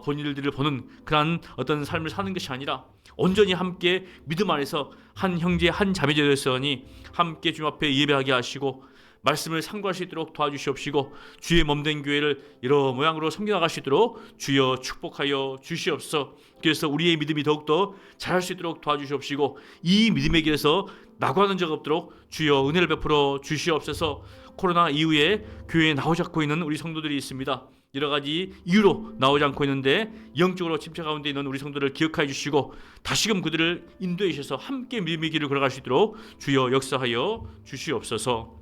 본일들을 보는 그런 어떤 삶을 사는 것이 아니라 온전히 함께 믿음 안에서 한 형제 한 자매되었으니 함께 주님 앞에 예배하게 하시고 말씀을 상고할 수 있도록 도와주시옵시고 주의 몸된 교회를 여러 모양으로 섬겨나갈 수 있도록 주여 축복하여 주시옵소서. 그래서 우리의 믿음이 더욱더 자랄 수 있도록 도와주시옵시고 이 믿음의 길에서 낙오하는 적 없도록 주여 은혜를 베풀어 주시옵소서. 코로나 이후에 교회에 나오지 않고 있는 우리 성도들이 있습니다. 여러 가지 이유로 나오지 않고 있는데 영적으로 침체 가운데 있는 우리 성도를 기억하여 주시고 다시금 그들을 인도해 주셔서 함께 믿음의 길을 걸어갈 수 있도록 주여 역사하여 주시옵소서.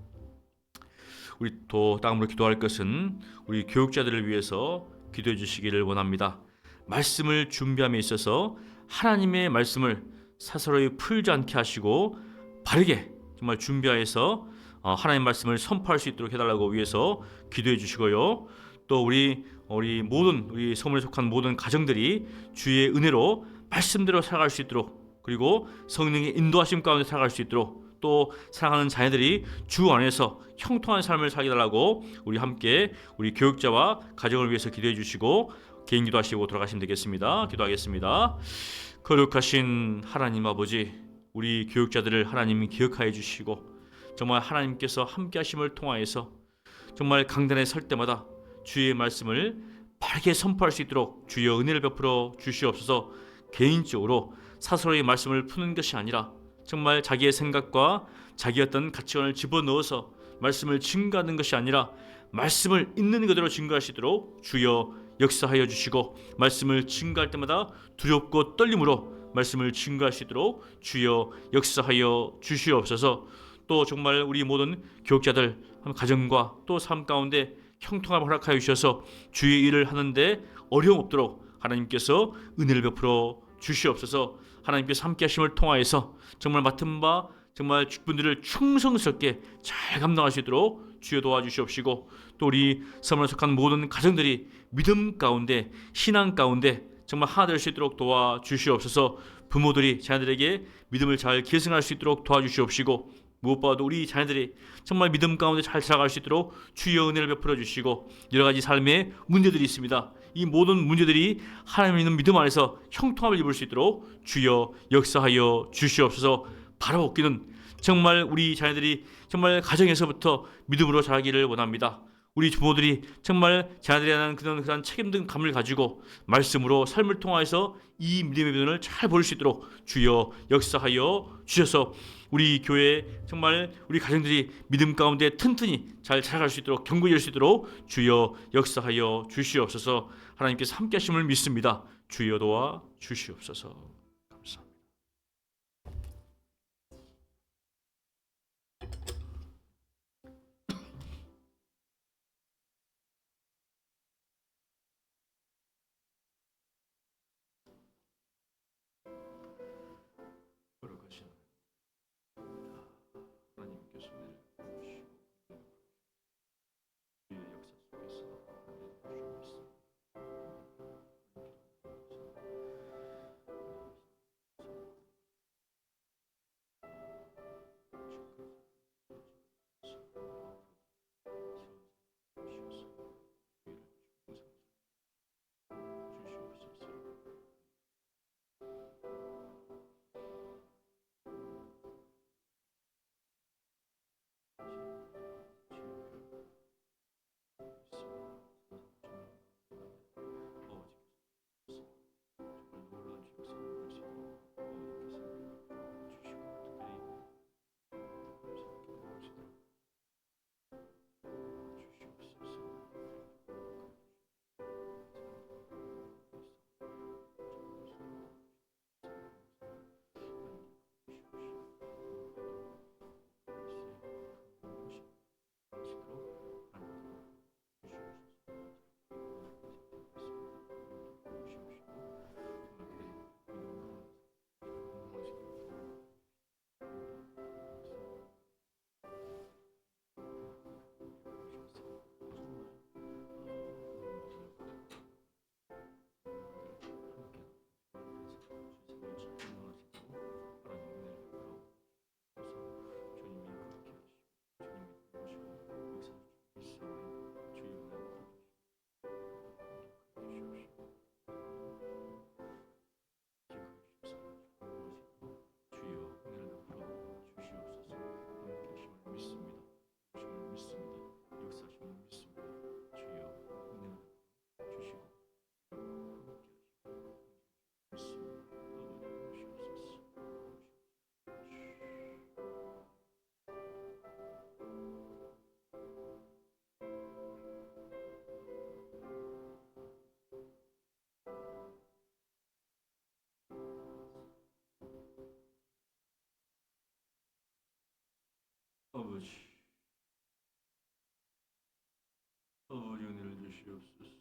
우리 또 다음으로 기도할 것은 우리 교육자들을 위해서 기도해 주시기를 원합니다. 말씀을 준비함에 있어서 하나님의 말씀을 사사로이 풀지 않게 하시고 바르게 정말 준비하여서 하나님의 말씀을 선포할 수 있도록 해달라고 위해서 기도해 주시고요. 또 우리 모든 우리 성문에 속한 모든 가정들이 주의 은혜로 말씀대로 살아갈 수 있도록, 그리고 성령의 인도하심 가운데 살아갈 수 있도록, 또 사랑하는 자녀들이 주 안에서 형통한 삶을 살게 달라고 우리 함께 우리 교육자와 가정을 위해서 기도해 주시고 개인 기도하시고 돌아가시면 되겠습니다. 기도하겠습니다. 거룩하신 하나님 아버지, 우리 교육자들을 하나님이 기억하여 주시고 정말 하나님께서 함께 하심을 통하여서 정말 강단에 설 때마다 주의 말씀을 바르게 선포할 수 있도록 주여 은혜를 베풀어 주시옵소서. 개인적으로 사사로이 말씀을 푸는 것이 아니라 정말 자기의 생각과 자기 어떤 가치관을 집어넣어서 말씀을 증거하는 것이 아니라 말씀을 있는 그대로 증거할 수 있도록 주여 역사하여 주시고, 말씀을 증거할 때마다 두렵고 떨림으로 말씀을 증거할 수 있도록 주여 역사하여 주시옵소서. 또 정말 우리 모든 교육자들 가정과 또 삶 가운데 형통함을 허락하여 주셔서 주의 일을 하는데 어려움 없도록 하나님께서 은혜를 베풀어 주시옵소서. 하나님께서 함께 하심을 통하여서 정말 맡은 바 정말 직분들을 충성스럽게 잘 감당할 수 있도록 주여 도와주시옵시고, 또 우리 섬에 속한 모든 가정들이 믿음 가운데 신앙 가운데 정말 하나 될 수 있도록 도와주시옵소서. 부모들이 자녀들에게 믿음을 잘 계승할 수 있도록 도와주시옵시고, 무엇보다도 우리 자녀들이 정말 믿음 가운데 잘 살아갈 수 있도록 주여 은혜를 베풀어 주시고, 여러 가지 삶의 문제들이 있습니다. 이 모든 문제들이 하나님 있는 믿음 안에서 형통함을 입을 수 있도록 주여 역사하여 주시옵소서. 바라옵기는 정말 우리 자녀들이 정말 가정에서부터 믿음으로 자라기를 원합니다. 우리 부모들이 정말 자녀들에 대한 그런 책임감을 가지고 말씀으로 삶을 통해서 이 믿음의 변을 잘 보일 수 있도록 주여 역사하여 주셔서 우리 교회 정말 우리 가정들이 믿음 가운데 튼튼히 잘 자라갈 수 있도록 견고해질 수 있도록 주여 역사하여 주시옵소서. 하나님께서 함께 하심을 믿습니다. 주여 도와 주시옵소서. 감사합니다. 거룩하신 하나님께서 주의 역사 속에서 하나님의 주님께서 아버지, 아버지 은혜를 주시옵소서.